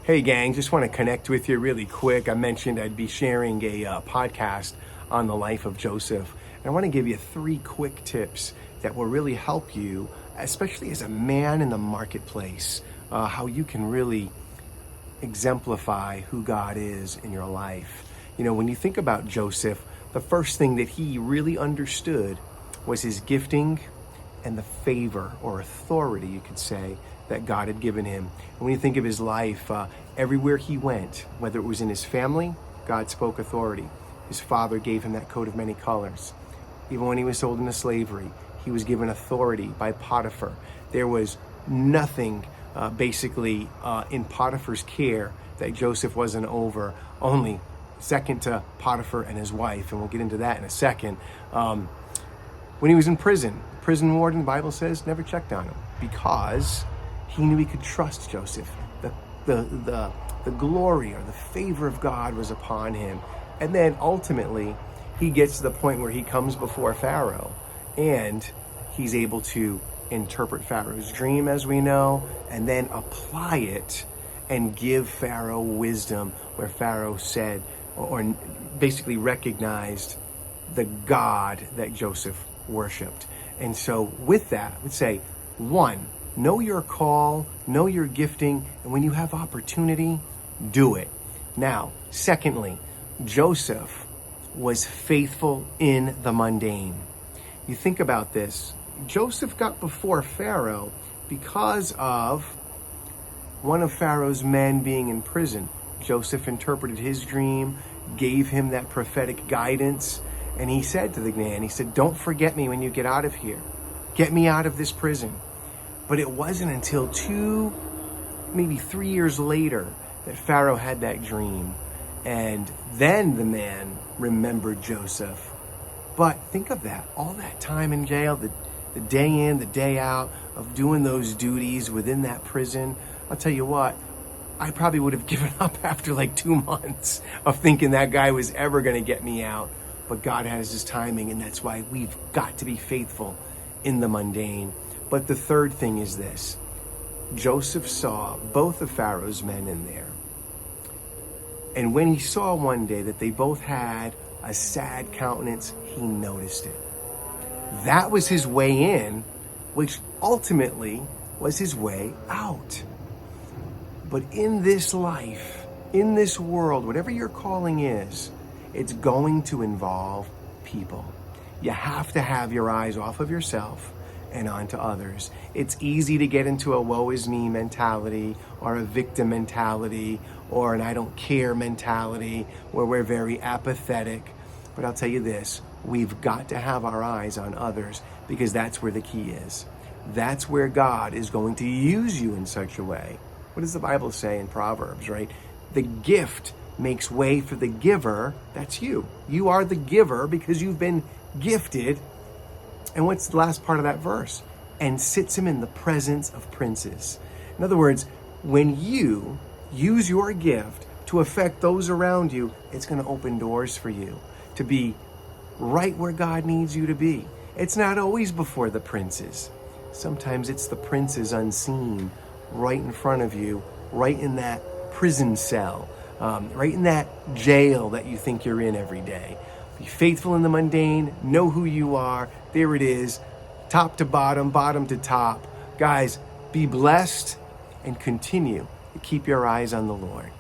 Hey gang, just want to connect with you really quick. I mentioned I'd be sharing a podcast on the life of Joseph. And I want to give you 3 quick tips that will really help you, especially as a man in the marketplace, how you can really exemplify who God is in your life. You know, when you think about Joseph, the first thing that he really understood was his gifting and the favor or authority, you could say, that God had given him. And when you think of his life, everywhere he went, whether it was in his family, God spoke authority. His father gave him that coat of many colors. Even when he was sold into slavery, he was given authority by Potiphar. There was nothing basically in Potiphar's care that Joseph wasn't over, only second to Potiphar and his wife, and we'll get into that in a second. When he was in prison warden, the Bible says, never checked on him because he knew he could trust Joseph. The glory or the favor of God was upon him. And then ultimately, he gets to the point where he comes before Pharaoh and he's able to interpret Pharaoh's dream, as we know, and then apply it and give Pharaoh wisdom where Pharaoh said, or basically recognized the God that Joseph worshiped. And so with that, I would say, 1, know your call, know your gifting, and when you have opportunity, do it. Now, secondly, Joseph was faithful in the mundane. You think about this. Joseph got before Pharaoh because of one of Pharaoh's men being in prison. Joseph interpreted his dream, gave him that prophetic guidance, and he said to the man, he said, don't forget me when you get out of here. Get me out of this prison. But it wasn't until 2, maybe 3 years later that Pharaoh had that dream. And then the man remembered Joseph. But think of that, all that time in jail, the day in, the day out of doing those duties within that prison. I'll tell you what, I probably would have given up after like 2 months of thinking that guy was ever going to get me out. But God has his timing, and that's why we've got to be faithful in the mundane. But the third thing is this. Joseph saw both of Pharaoh's men in there. And when he saw one day that they both had a sad countenance, he noticed it. That was his way in, which ultimately was his way out. But in this life, in this world, whatever your calling is, it's going to involve people. You have to have your eyes off of yourself and onto others. It's easy to get into a woe is me mentality or a victim mentality or an I don't care mentality where we're very apathetic. But I'll tell you this, we've got to have our eyes on others because that's where the key is. That's where God is going to use you in such a way. What does the Bible say in Proverbs, right? The gift makes way for the giver. That's you. You are the giver because you've been gifted. And what's the last part of that verse? And sits him in the presence of princes. In other words, when you use your gift to affect those around you, it's going to open doors for you to be right where God needs you to be. It's not always before the princes. Sometimes it's the princes unseen, right in front of you, right in that prison cell, right in that jail that you think you're in every day. Be faithful in the mundane, know who you are. There it is, top to bottom, bottom to top. Guys, be blessed and continue to keep your eyes on the Lord.